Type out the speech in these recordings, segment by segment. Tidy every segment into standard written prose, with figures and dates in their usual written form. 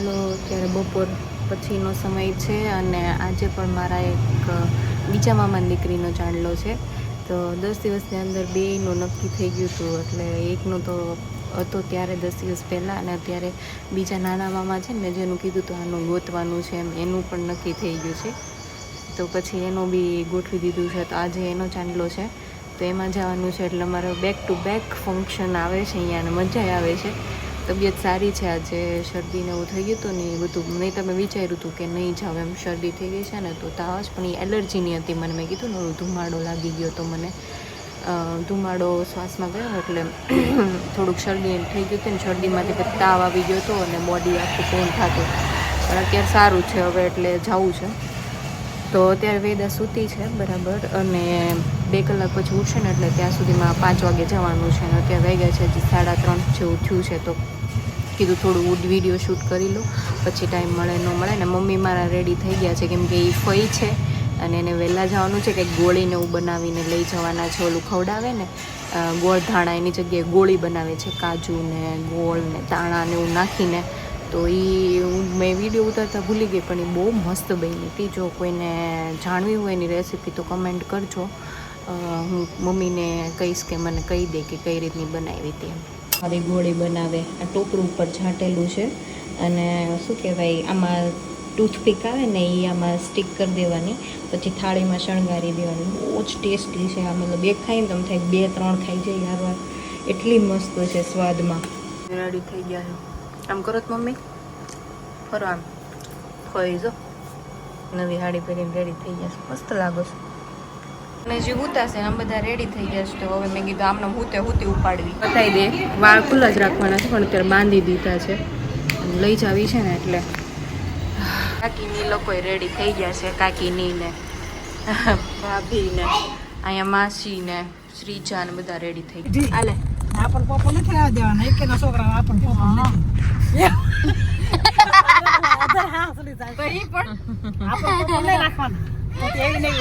હાલો અત્યારે બપોર પછીનો સમય છે અને આજે પણ મારા એક બીજા મામાની દીકરીનો ચાંદલો છે. તો 10 દિવસની અંદર બેયનું નક્કી થઈ ગયું હતું. એટલે એકનું તો હતો ત્યારે 10 દિવસ પહેલાં, અને અત્યારે બીજા નાના મામા છે ને જેનું કીધું તો આનું ગોતવાનું છે એનું પણ નક્કી થઈ ગયું છે. તો પછી એનું બી ગોઠવી દીધું છે. તો આજે એનો ચાંદલો છે તો એમાં જવાનું છે. એટલે અમારે બેક ટુ બેક ફંક્શન આવે છે અહીંયા અને મજા આવે છે. તબિયત સારી છે. આજે શરદીને એવું થઈ ગયું હતું ને એ બધું નહીં, તમે વિચાર્યું હતું કે નહીં જાવ એમ, શરદી થઈ ગઈ છે ને તો તાવ જ, પણ એ એલર્જીની હતી મને. મેં કીધું ને ધુમાડો લાગી ગયો તો મને, ધુમાડો શ્વાસમાં ગયો એટલે થોડુંક શરદી થઈ ગયું હતું ને શરદીમાંથી પછી તાવ આવી ગયો હતો અને બોડી આખું પેન થતું. પણ અત્યારે સારું છે હવે, એટલે જવું છે. તો અત્યારે વેદા સૂતી છે બરાબર, અને 2 કલાક પછી ઉઠશે ને એટલે ત્યાં સુધીમાં 5 વાગે જવાનું છે. અને અત્યારે વાગ્યા છે હજી 3:30 જેવું થયું છે. તો કીધું થોડું વિડીયો શૂટ કરી લો, પછી ટાઈમ મળે ન મળે. ને મમ્મી મારા રેડી થઈ ગયા છે કેમ કે એ ફઈ છે અને એને વહેલા જવાનું છે. કંઈક ગોળીને એવું બનાવીને લઈ જવાના છે. ઓલું ખવડાવે ને ગોળ ધાણા, એની જગ્યાએ ગોળી બનાવે છે, કાજુ ને ગોળ ને દાણા ને એવું નાખીને. તો એ મેં વિડીયો ઉતારતા ભૂલી ગઈ, પણ એ બહુ મસ્ત બની હતી. જો કોઈને જાણવી હોય એની રેસીપી તો કમેન્ટ કરજો. હું મમ્મીને કહીશ કે મને કહી દે કે કઈ રીતની બનાવી હતી. આવી ગોળી બનાવે, આ ટોપરું ઉપર છાંટેલું છે. અને શું કહેવાય, આમાં ટૂથપીક આવે ને એ આમાં સ્ટીક કરી દેવાની, પછી થાળીમાં શણગારી દેવાની. બહુ જ ટેસ્ટી છે આ. મતલબ એક ખાઈને તમે થાય 2-3 ખાઈ જાય યાર, એટલી મસ્ત છે સ્વાદમાં. રેડી થઈ ગયા છે. આમ કરો તો મમ્મી, ફરો આમ ફરી જો, નવી સાડી પહેરીને રેડી થઈ ગયા છે. મસ્ત લાગો છે. અને જે ઉતારશે આમ બધા રેડી થઈ ગયા છે. તો હવે મેં કીધું આમને હુતી ઉપાડવી, બતાવી દે. વાળ ખુલ્લા જ રાખવાના છે પણ અત્યારે બાંધી દીધા છે, લઈ જાવી છે ને એટલે. કાકીની લોકોય રેડી થઈ ગયા છે, કાકીની ને ભાભી ને અહીંયા માસી ને શ્રીજા ને બધા રેડી થઈ ગયા. આલે આપણ પોપો નથી આવવા દેવાના, એક ના છોકરા આપણ પોપો નથી. હા સુલી જાય તો ઈ પણ આપણ પોપો લઈ રાખવાના. તો એવી નહીં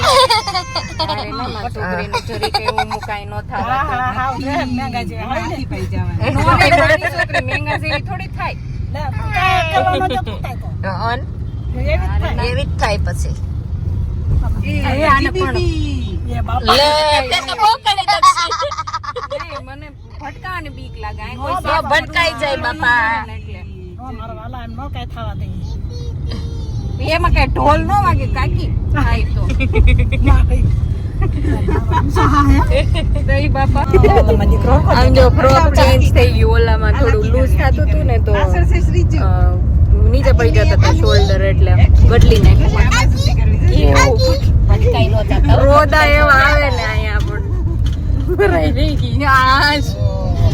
અરે મામા છોકરીને જરી કે એવું મુકાઈ ન થાય. હા મેંગા જેવા હાથી પઈ જવાના. નો રે મારી છોકરી મેંગા જેવી થોડી થાય. લે કરવાનો તો પૂતાય તો અન એવી એવી જ થાય પછી. એ આને પણ એ બાપા લે તે તો મોકલી દક્ષી. નહીં મને ભટકાવાની બીક લાગે. આ કોઈ સાપ ભટકાઈ જાય બાપા. એટલે મારો વાલા એમ નો કાઈ થવા દે. એમાં કઈ ઢોલ ન વાગે કાકી. થાય તો બાપા આમ જો ફ્રોક ચેન્જ થઈ ગયું. ઓલામાં થોડું લૂઝ થતું હતું ને તો નીચે પડી જતા હતા શોલ્ડર, એટલે બદલી નાખ્યું. રોદા એવા આવે ને અહીંયા પણ ભરાઈ નહીં ગઈ.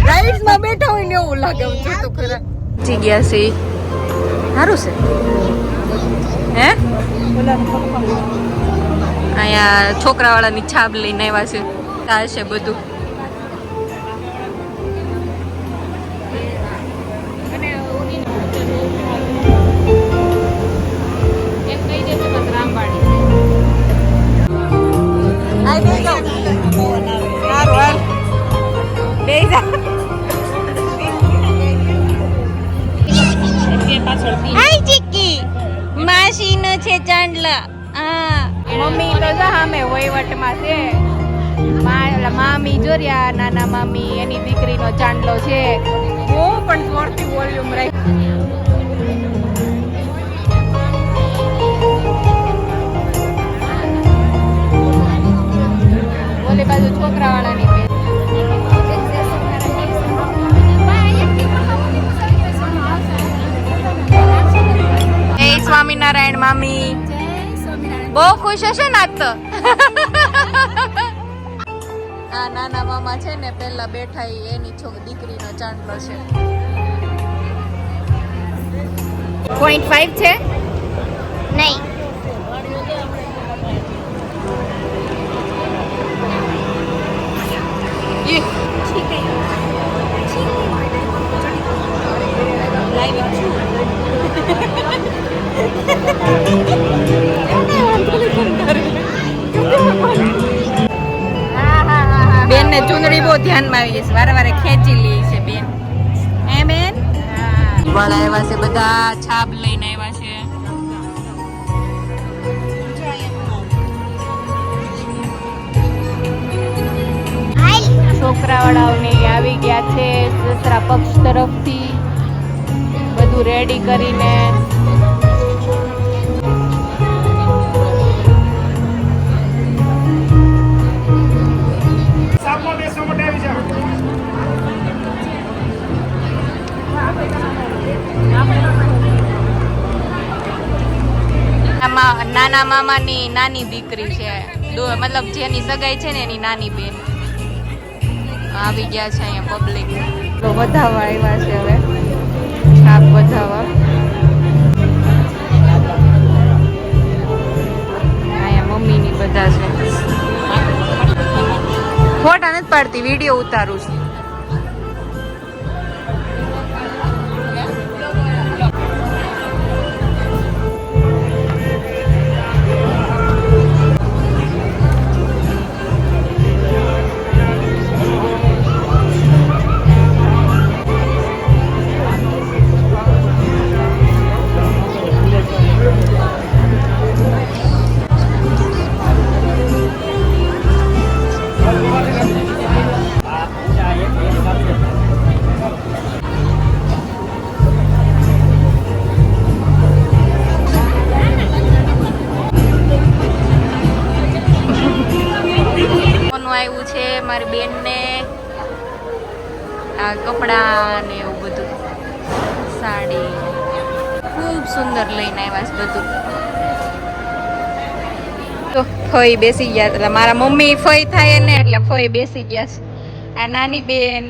રાઈડ્સમાં બેઠા હોય ને એવું લાગે. જો તો ખરા જી ગયા છે. સારું છે હે. અહીંયા છોકરાવાળાની છાપ લઈને આવ્યા છે. ચાલશે બધું. માસી નો છે ચાંદલા. હા મમ્મી તો સામે વહીવટમાં છે. મામી જોર્યા, નાના મામી એની દીકરીનો ચાંદલો છે. હું પણ જોરથી વોલ્યુમ રાખી. ઓલી બાજુ છોકરાવાળાની સ્વામિનારાયણ મામી બહુ ખુશ હશે ને આજ તો. આ નાના મામા છે ને પેલા બેઠા એની દીકરીનો ચાંદલો છે. 0.5 છે નહીં. બેન ને ચુંદડી બહુ ધ્યાનમાં આવી છે, વારે વારે ખેંચી લે છે બેન. એ બેન વાળા આવ્યા છે, બધા છાપ લઈને આવ્યા છે. છોકરાવાળાઓને આવી ગયા છે સસરા પક્ષ તરફથી બધું રેડી કરીને. નાના મામાની નાની દીકરી છે, મતલબ જેની સગાઈ છે ને એની નાની બેન આવી ગયા છે. અહીંયા પબ્લિક તો વધાવા આવ્યા છે, હવે છાપ વધાવા. અહીંયા મમ્મીની બધા છે. ફોટા નથી પાડતી, વિડીયો ઉતારું છું. આવ્યું છે મારી બેનને આ કપડા ને એવું બધું, સાડી ખૂબ સુંદર લઈને આવ્યા છે બધું. તો ફઈ બેસી ગયા, એટલે મારા મમ્મી ફઈ થાય ને એટલે ફઈ બેસી ગયા છે. આ નાની બેન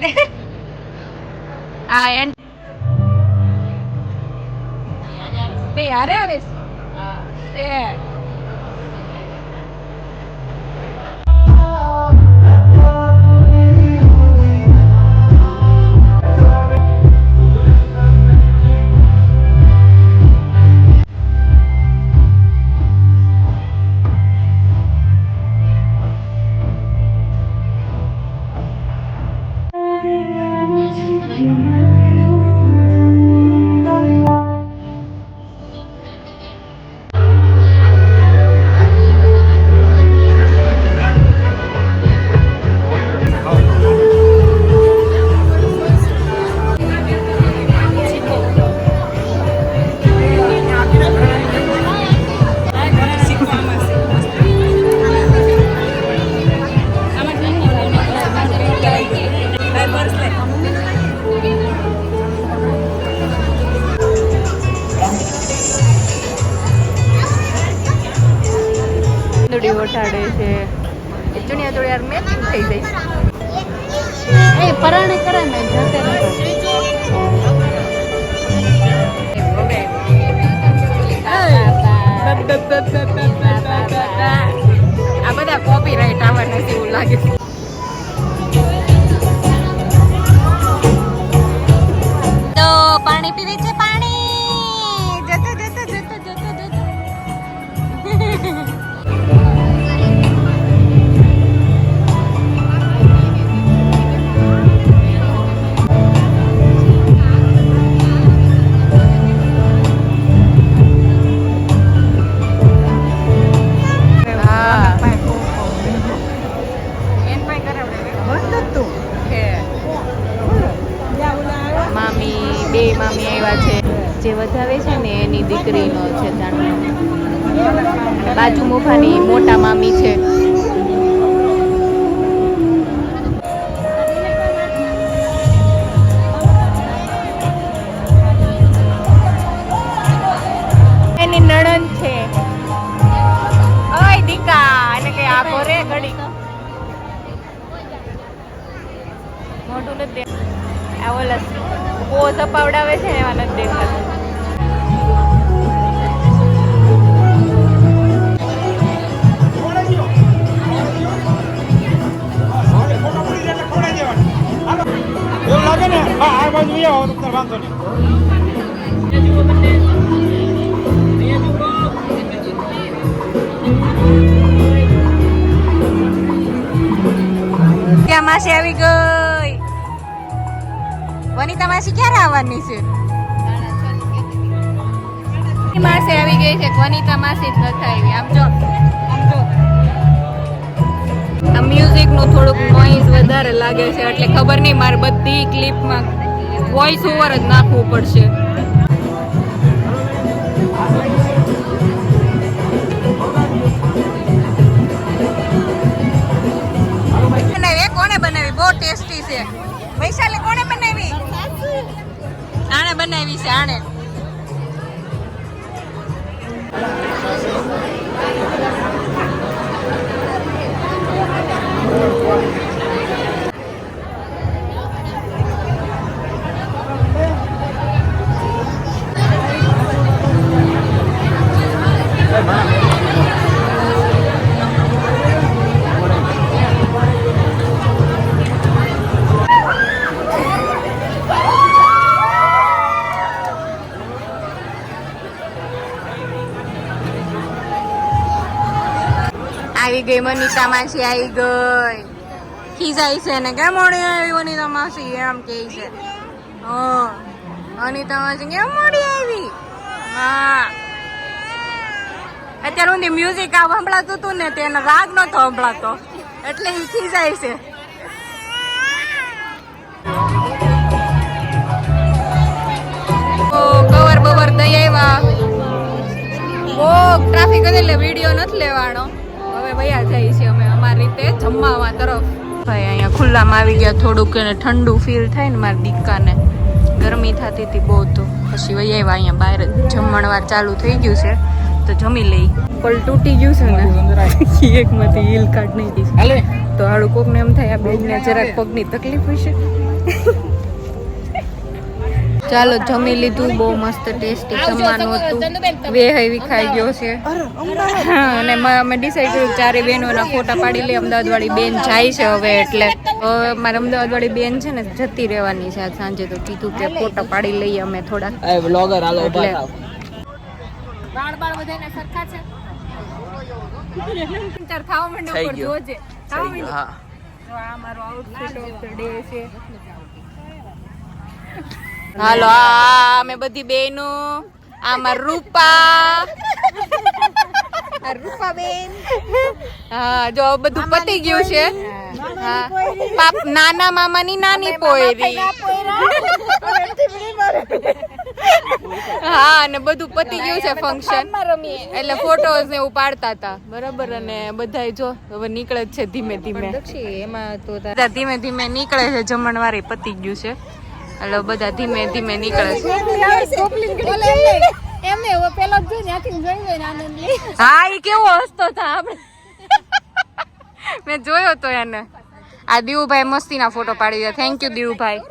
આ એન બે હારે આવે છે. ઓટાડે છે ચણિયા ચોળી યાર મેચિંગ થઈ જાય. એ પરાણે કરે ને જતે આ બધા કોપીરાઈટ આવવાના છે એવું લાગે છે. તો પાણી પીવે છે, પાણી જતો જતો જતો જતો જતો. બે મામી આવ્યા છે, જે વધાવે છે ને એની દીકરીનો છે ચાંદલો. બાજુ મોફાની મોટા મામી છે. એની નણંદ છે. ઓય દીકા, એને કઈ આપો રે ઘડી. મોટું નથી આ ઓલા બહુ તપાવડાવે છે ને એવા નથી દેખાતું. એવું લાગે ને આ બાજુ આવો તો વાંધો નહીં. ક્યાં માસી આવી ગઈ? વનિતા માસી ક્યારે આવવાની છે? માસી આવી ગઈ છે, વનિતા માસી જ નથી આવી. આમ જો આ મ્યુઝિક નું થોડુંક નોઈઝ વધારે લાગે છે એટલે ખબર નહીં, મારે બધી ક્લિપમાં વોઇસ ઓવર જ નાખવું પડશે. કોને બનાવી? બહુ ટેસ્ટી છે. વૈશાલી કોને બનાવી? આણે બનાવી છે, આણે. આવી ગઈ વનિતા માસી, આવી ગઈ. ખીજાય છે ને કેમ મોડી આવી વનિતા માસી એમ કે છે. વનિતા માસી કેમ મોડી આવી? હા, અત્યારે હું મ્યુઝિક આ સંભળાતું હતું ને તેનો રાગ નતો સંભળાતો એટલે એ ખીજાય છે. કવર બવર દઈ આવ્યા. બહુ ટ્રાફિક હતી એટલે વિડીયો નથી લેવાનો. હવે વયા જાય છે અમે અમારી રીતે જમવા તરફ. ભાઈ અહીંયા ખુલ્લામાં આવી ગયા, થોડુંક એને ઠંડુ ફીલ થાય ને. મારી દીકાને ગરમી થતી હતી બહુ, તો પછી વયા આવ્યા. અહીંયા બહાર જમણવાર ચાલુ થઈ ગયું છે તો જમી લઈ. પલ તૂટી ગયું છે ને એકમાંથી હીલ કાઢ નહીં દીધી તો હાડું કોકને એમ થાય આ બેનને જરાક પગની તકલીફ હશે. ચાલો જમી લીધું, બહુ મસ્ત ટેસ્ટી જમવાનું હતું. બે હૈવી ખાઈ ગયો છે અને અમે ડિસાઈડ કર્યું ચારે બહેનોના ફોટા પાડી લઈએ. અમદાવાદ વાળી બેન જાય છે હવે, એટલે મારે અમદાવાદ વાળી બેન છે ને જતી રહેવાની છે આજ સાંજે, તો કીધું કે ફોટા પાડી લઈએ અમે થોડા. એટલે બાળ બધાને સરખા છે. ખાવા માંડો પર જોજે. ખાવા માંડો. હા, આ મારો આઉટફિટ ઓફ ધ ડે છે. હાલો, આ અમે બધી બેનો, આમાં રૂપા, રૂપા બેન. હા, જો બધું પતી ગયું છે. હા, નાના મામાની નાની પોયરી. હા, અને બધું પતી ગયું છે ફંક્શન, એટલે ફોટોઝ ને એવું પાડતા હતા. બરાબર, અને બધા જો હવે નીકળે જ છે ધીમે ધીમે. એમાં તો ધીમે ધીમે નીકળે છે. જમણવારે પતી ગયું છે એટલે બધા ધીમે ધીમે નીકળે છે. હા, એ કેવો હસતો હતા આપણે, મેં જોયો તો એને. આ દીવુભાઈ મસ્તીના ફોટો પાડી દીધા. Thank you Divubhai.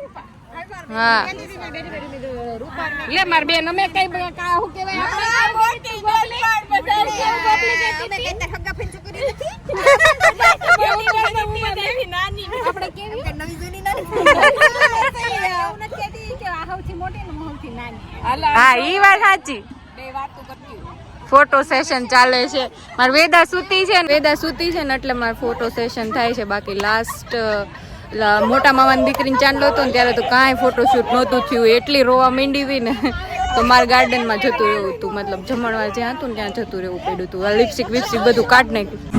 હા, લે માર બેન અમે કઈ શું કહેવાય હા, ઈ વાત સાચી. ફોટો સેશન ચાલે છે. મારે વેદા સૂતી છે ને એટલે મારે ફોટો સેશન થાય છે. બાકી લાસ્ટ મોટા મામાની દીકરીને ચાંદલો હતો ને ત્યારે તો કાંઈ ફોટોશૂટ નહોતું થયું. એટલી રોવા માંડી હતી ને તો મારે ગાર્ડનમાં જતું રહેવું હતું, મતલબ જમણવાર જ્યાં હતું ને ત્યાં જતું રહેવું પડ્યું હતું. લિપસ્ટિક વિપસ્ટિક બધું કાઢ નાખ્યું.